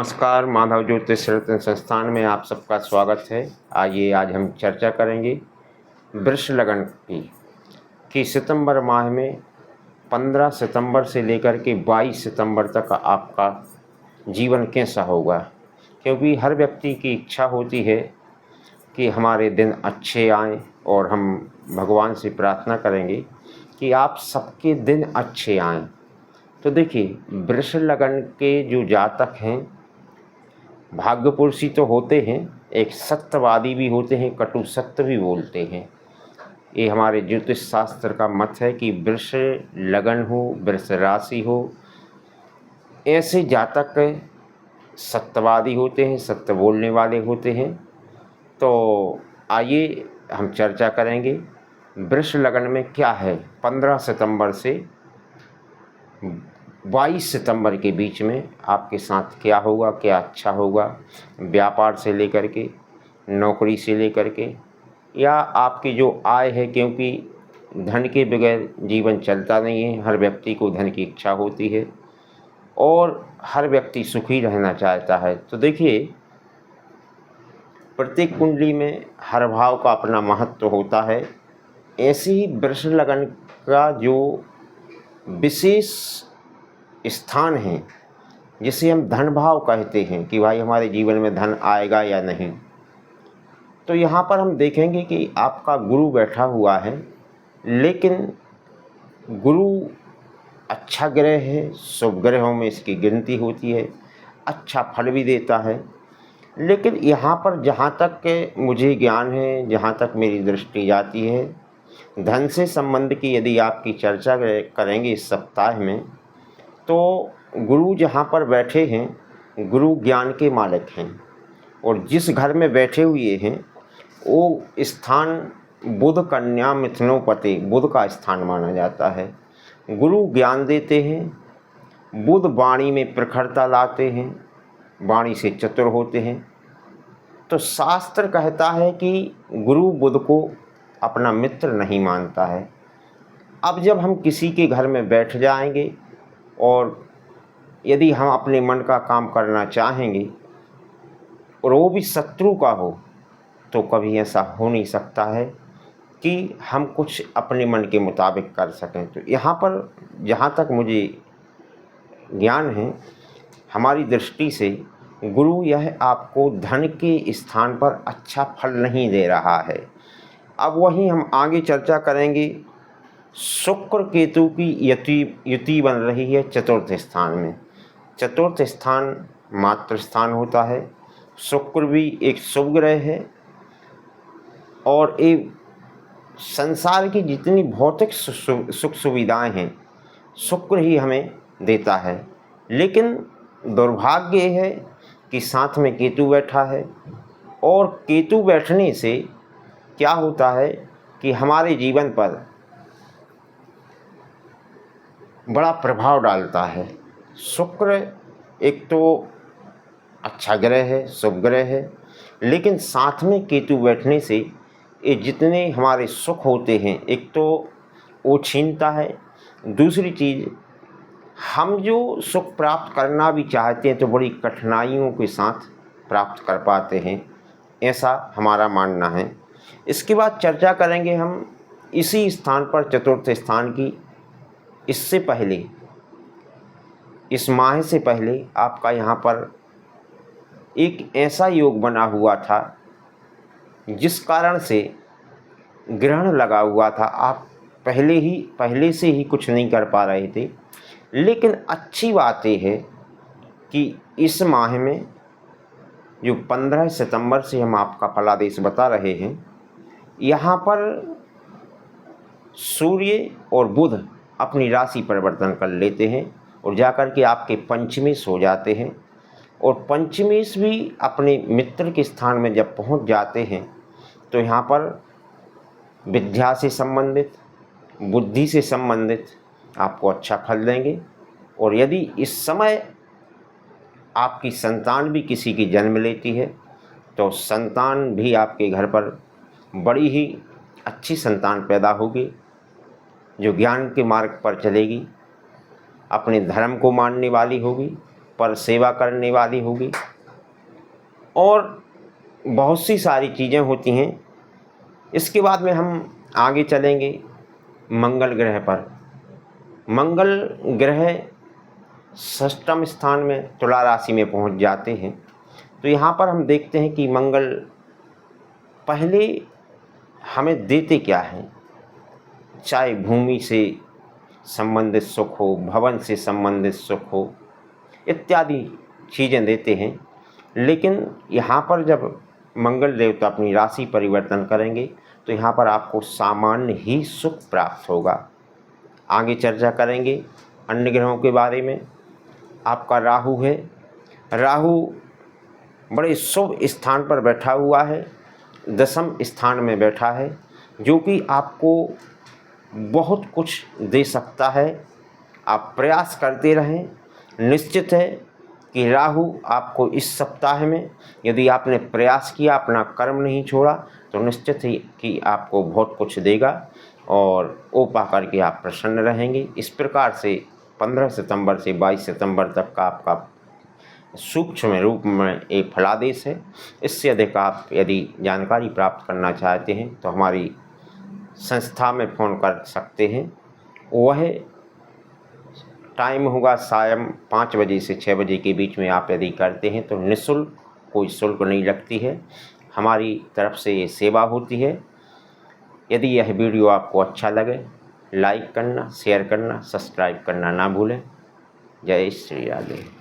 नमस्कार, माधव ज्योतिष रत्न संस्थान में आप सबका स्वागत है। आइए आज हम चर्चा करेंगे वृष लगन की कि सितंबर माह में 15 सितंबर से लेकर के 22 सितंबर तक आपका जीवन कैसा होगा, क्योंकि हर व्यक्ति की इच्छा होती है कि हमारे दिन अच्छे आएँ और हम भगवान से प्रार्थना करेंगे कि आप सबके दिन अच्छे आएँ। तो देखिए, वृष लगन के जो जातक हैं भाग्यपुरुषी तो होते हैं, एक सत्यवादी भी होते हैं, कटु सत्य भी बोलते हैं। ये हमारे ज्योतिष शास्त्र का मत है कि वृष लगन हो, वृष राशि हो, ऐसे जातक सत्यवादी होते हैं, सत्य बोलने वाले होते हैं। तो आइए हम चर्चा करेंगे वृष लगन में क्या है 15 सितंबर से 22 सितंबर के बीच में आपके साथ क्या होगा, क्या अच्छा होगा, व्यापार से लेकर के, नौकरी से लेकर के, या आपकी जो आय है, क्योंकि धन के बगैर जीवन चलता नहीं है। हर व्यक्ति को धन की इच्छा होती है और हर व्यक्ति सुखी रहना चाहता है। तो देखिए, प्रत्येक कुंडली में हर भाव का अपना महत्व होता है। ऐसे ही वृष लगन का जो विशेष स्थान है, जिसे हम धन भाव कहते हैं कि भाई हमारे जीवन में धन आएगा या नहीं, तो यहाँ पर हम देखेंगे कि आपका गुरु बैठा हुआ है, लेकिन गुरु अच्छा ग्रह है, शुभ ग्रहों में इसकी गिनती होती है, अच्छा फल भी देता है। लेकिन यहाँ पर जहाँ तक के मुझे ज्ञान है, जहाँ तक मेरी दृष्टि जाती है, धन से संबंध की यदि आपकी चर्चा करेंगे इस सप्ताह में, तो गुरु जहाँ पर बैठे हैं, गुरु ज्ञान के मालिक हैं, और जिस घर में बैठे हुए हैं वो स्थान बुध कन्या मिथुनोपति, बुध का स्थान माना जाता है। गुरु ज्ञान देते हैं, बुध वाणी में प्रखरता लाते हैं, वाणी से चतुर होते हैं। तो शास्त्र कहता है कि गुरु बुध को अपना मित्र नहीं मानता है। अब जब हम किसी के घर में बैठ जाएंगे और यदि हम अपने मन का काम करना चाहेंगे और वो भी शत्रु का हो, तो कभी ऐसा हो नहीं सकता है कि हम कुछ अपने मन के मुताबिक कर सकें। तो यहाँ पर जहाँ तक मुझे ज्ञान है, हमारी दृष्टि से गुरु यह आपको धन के स्थान पर अच्छा फल नहीं दे रहा है। अब वहीं हम आगे चर्चा करेंगे, शुक्र केतु की युति बन रही है चतुर्थ स्थान में। चतुर्थ स्थान मातृ स्थान होता है। शुक्र भी एक शुभ ग्रह है और एक संसार की जितनी भौतिक सुख सुविधाएं हैं, शुक्र ही हमें देता है। लेकिन दुर्भाग्य है कि साथ में केतु बैठा है, और केतु बैठने से क्या होता है कि हमारे जीवन पर बड़ा प्रभाव डालता है। शुक्र एक तो अच्छा ग्रह है, शुभ ग्रह है, लेकिन साथ में केतु बैठने से ये जितने हमारे सुख होते हैं, एक तो वो छीनता है। दूसरी चीज़, हम जो सुख प्राप्त करना भी चाहते हैं तो बड़ी कठिनाइयों के साथ प्राप्त कर पाते हैं, ऐसा हमारा मानना है। इसके बाद चर्चा करेंगे हम इसी स्थान पर, चतुर्थ स्थान की। इससे पहले, इस माह से पहले आपका यहाँ पर एक ऐसा योग बना हुआ था जिस कारण से ग्रहण लगा हुआ था। आप पहले से ही कुछ नहीं कर पा रहे थे। लेकिन अच्छी बात यह है कि इस माह में जो 15 सितंबर से हम आपका फलादेश बता रहे हैं, यहाँ पर सूर्य और बुध अपनी राशि परिवर्तन कर लेते हैं और जाकर के आपके पंचमेश हो जाते हैं। और पंचमेश भी अपने मित्र के स्थान में जब पहुंच जाते हैं, तो यहाँ पर विद्या से संबंधित, बुद्धि से संबंधित आपको अच्छा फल देंगे। और यदि इस समय आपकी संतान भी किसी की जन्म लेती है, तो संतान भी आपके घर पर बड़ी ही अच्छी संतान पैदा होगी, जो ज्ञान के मार्ग पर चलेगी, अपने धर्म को मानने वाली होगी पर सेवा करने वाली होगी और बहुत सी सारी चीज़ें होती हैं। इसके बाद में हम आगे चलेंगे मंगल ग्रह पर। मंगल ग्रह षष्ठम स्थान में तुला राशि में पहुंच जाते हैं। तो यहाँ पर हम देखते हैं कि मंगल पहले हमें देते क्या हैं, चाहे भूमि से संबंधित सुख हो, भवन से संबंधित सुख हो, इत्यादि चीज़ें देते हैं। लेकिन यहाँ पर जब मंगल देवता अपनी राशि परिवर्तन करेंगे तो यहाँ पर आपको सामान्य ही सुख प्राप्त होगा। आगे चर्चा करेंगे अन्य ग्रहों के बारे में। आपका राहु है, राहु बड़े शुभ स्थान पर बैठा हुआ है, दशम स्थान में बैठा है, जो कि आपको बहुत कुछ दे सकता है। आप प्रयास करते रहें। निश्चित है कि राहु आपको इस सप्ताह में, यदि आपने प्रयास किया, अपना कर्म नहीं छोड़ा, तो निश्चित ही कि आपको बहुत कुछ देगा और वो पा करके आप प्रसन्न रहेंगे। इस प्रकार से 15 सितंबर से 22 सितंबर तक का आपका सूक्ष्म रूप में एक फलादेश है। इससे अधिक आप यदि जानकारी प्राप्त करना चाहते हैं तो हमारी संस्था में फ़ोन कर सकते हैं। वह टाइम होगा शाम 5 बजे से 6 बजे के बीच में। आप यदि करते हैं तो निःशुल्क, कोई शुल्क नहीं लगती है, हमारी तरफ से ये सेवा होती है। यदि यह वीडियो आपको अच्छा लगे, लाइक करना, शेयर करना, सब्सक्राइब करना ना भूलें। जय श्री राधे।